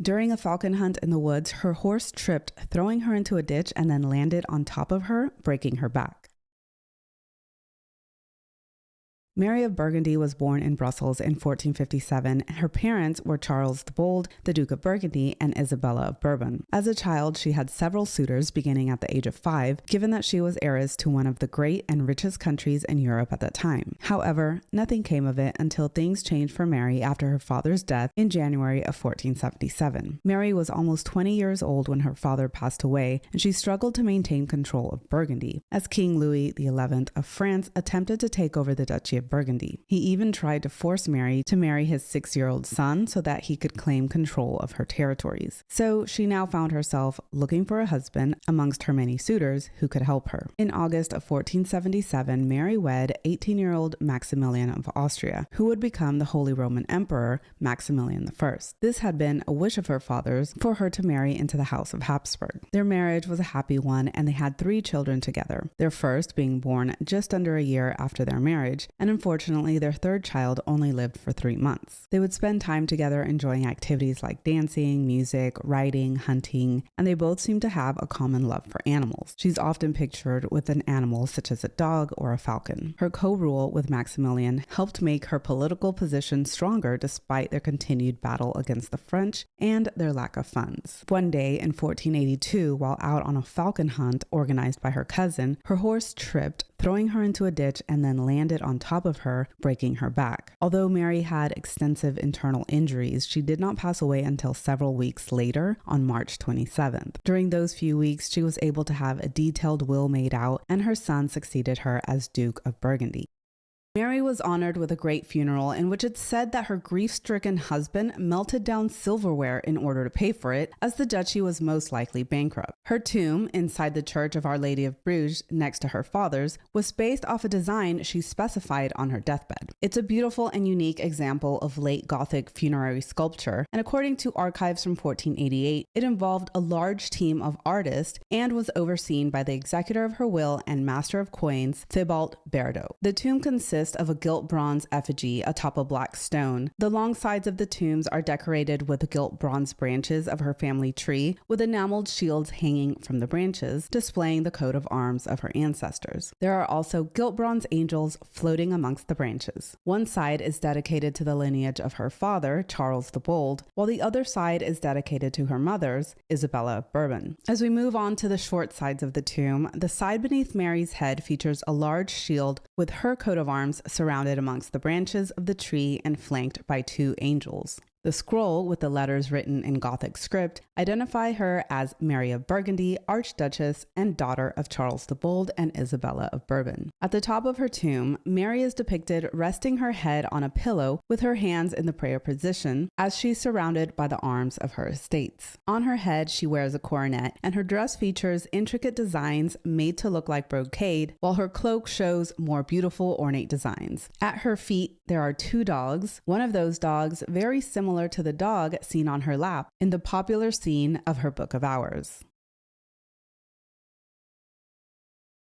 During a falcon hunt in the woods, her horse tripped, throwing her into a ditch and then landed on top of her, breaking her back. Mary of Burgundy was born in Brussels in 1457, and her parents were Charles the Bold, the Duke of Burgundy, and Isabella of Bourbon. As a child, she had several suitors beginning at the age of 5, given that she was heiress to one of the great and richest countries in Europe at that time. However, nothing came of it until things changed for Mary after her father's death in January of 1477. Mary was almost 20 years old when her father passed away, and she struggled to maintain control of Burgundy, as King Louis XI of France attempted to take over the Duchy of Burgundy. He even tried to force Mary to marry his 6-year-old son so that he could claim control of her territories. So she now found herself looking for a husband amongst her many suitors who could help her. In August of 1477, Mary wed 18-year-old Maximilian of Austria, who would become the Holy Roman Emperor Maximilian I. This had been a wish of her father's for her to marry into the House of Habsburg. Their marriage was a happy one, and they had 3 children together, their first being born just under a year after their marriage, and unfortunately, their 3rd child only lived for 3 months. They would spend time together enjoying activities like dancing, music, riding, hunting, and they both seemed to have a common love for animals. She's often pictured with an animal such as a dog or a falcon. Her co-rule with Maximilian helped make her political position stronger despite their continued battle against the French and their lack of funds. One day in 1482, while out on a falcon hunt organized by her cousin, her horse tripped, throwing her into a ditch and then landed on top of her, breaking her back. Although Mary had extensive internal injuries, she did not pass away until several weeks later on March 27th. During those few weeks, she was able to have a detailed will made out, and her son succeeded her as Duke of Burgundy. Mary was honored with a great funeral in which it's said that her grief-stricken husband melted down silverware in order to pay for it, as the duchy was most likely bankrupt. Her tomb, inside the Church of Our Lady of Bruges, next to her father's, was based off a design she specified on her deathbed. It's a beautiful and unique example of late Gothic funerary sculpture, and according to archives from 1488, it involved a large team of artists and was overseen by the executor of her will and master of coins, Thibault Berdo. The tomb consists of a gilt bronze effigy atop a black stone. The long sides of the tombs are decorated with gilt bronze branches of her family tree, with enameled shields hanging from the branches, displaying the coat of arms of her ancestors. There are also gilt bronze angels floating amongst the branches. One side is dedicated to the lineage of her father, Charles the Bold, while the other side is dedicated to her mother's, Isabella of Bourbon. As we move on to the short sides of the tomb, the side beneath Mary's head features a large shield with her coat of arms surrounded amongst the branches of the tree and flanked by 2 angels. The scroll, with the letters written in Gothic script, identify her as Mary of Burgundy, Archduchess and daughter of Charles the Bold and Isabella of Bourbon. At the top of her tomb, Mary is depicted resting her head on a pillow with her hands in the prayer position as she's surrounded by the arms of her estates. On her head, she wears a coronet, and her dress features intricate designs made to look like brocade, while her cloak shows more beautiful ornate designs. At her feet, there are 2 dogs, one of those dogs very similar to the dog seen on her lap in the popular scene of her Book of Hours.